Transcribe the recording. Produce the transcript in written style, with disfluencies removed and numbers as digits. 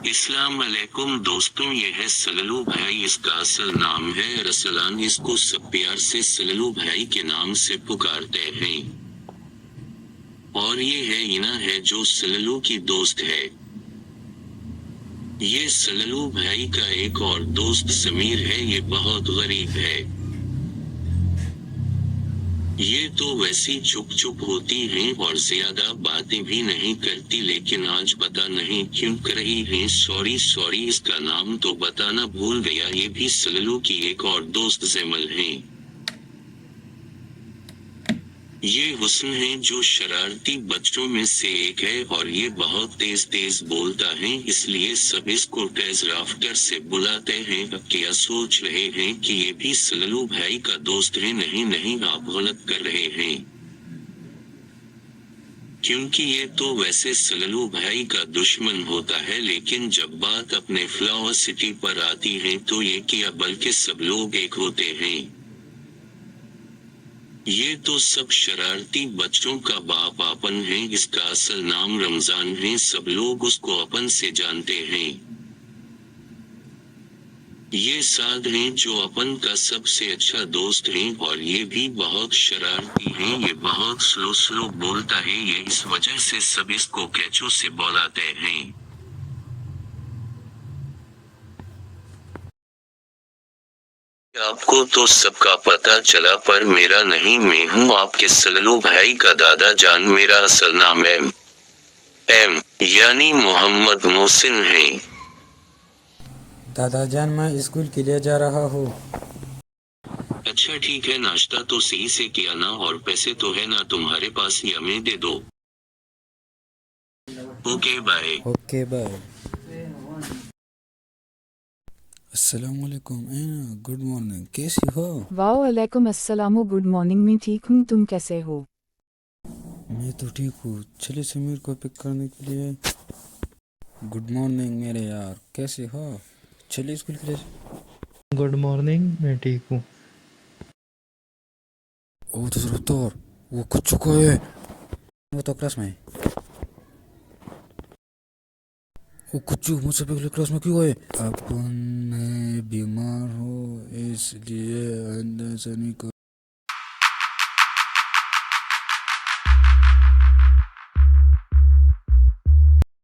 السلام علیکم دوستوں، یہ ہے سللو بھائی، اس کا اصل نام ہے رسلان، اس کو سب پیار سے سللو بھائی کے نام سے پکارتے ہیں۔ اور یہ ہے اینا ہے جو سللو کی دوست ہے۔ یہ سللو بھائی کا ایک اور دوست سمیر ہے، یہ بہت غریب ہے۔ یہ تو ویسی چپ چپ ہوتی ہیں اور زیادہ باتیں بھی نہیں کرتی، لیکن آج پتہ نہیں کیوں کر رہی ہیں۔ سوری اس کا نام تو بتانا بھول گیا، یہ بھی سللو کی ایک اور دوست زیمل ہیں۔ یہ حسن ہے جو شرارتی بچوں میں سے ایک ہے اور یہ بہت تیز بولتا ہے، اس لیے سب اس کو ٹیز رافٹر سے بلاتے ہیں۔ اب کیا سوچ رہے ہیں کہ یہ بھی سللو بھائی کا دوست ہے؟ نہیں، آپ غلط کر رہے ہیں، کیونکہ یہ تو ویسے سللو بھائی کا دشمن ہوتا ہے، لیکن جب بات اپنے فلاور سٹی پر آتی ہے تو یہ کیا بلکہ سب لوگ ایک ہوتے ہیں۔ یہ تو سب شرارتی بچوں کا باپ اپن ہے، اس کا اصل نام رمضان ہے، سب لوگ اس کو اپن سے جانتے ہیں۔ یہ سعد ہیں جو اپن کا سب سے اچھا دوست ہیں، اور یہ بھی بہت شرارتی ہیں، یہ بہت سلو بولتا ہے، یہ اس وجہ سے سب اس کو کیچو سے بلاتے ہیں۔ آپ کو تو سب کا پتہ چلا، پر میرا نہیں، میں ہوں آپ کے سللو بھائی کا دادا جان، میرا اصل نام ایم یعنی محمد محسن ہے۔ دادا جان، میں اسکول کے لیے جا رہا ہوں۔ اچھا ٹھیک ہے، ناشتہ تو صحیح سے کیا نا، اور پیسے تو ہے نا تمہارے پاس، یا میں دے دو؟ Okay bye. Okay bye. السلام علیکم اینا، گڈ مارننگ، کیسی ہو؟ وعلیکم السلام، گڈ مارننگ، میں ٹھیک ہوں، تم کیسے ہو؟ میں تو ٹھیک ہوں، چلے سمیر کو پک کرنے کے لیے۔ گڈ مارننگ میرے یار، کیسے ہو؟ چلے اسکول کے لیے۔ گڈ مارننگ، میں ٹھیک ہوں۔ او تو رفتار، وہ کچھ چکا ہے، وہ تو کلاس میں ہے۔ وہ کچھ مجھ سے پہلے کلاس میں کیوں ہے؟ اپن بیمار ہو اس لیے اندازہ نہیں کر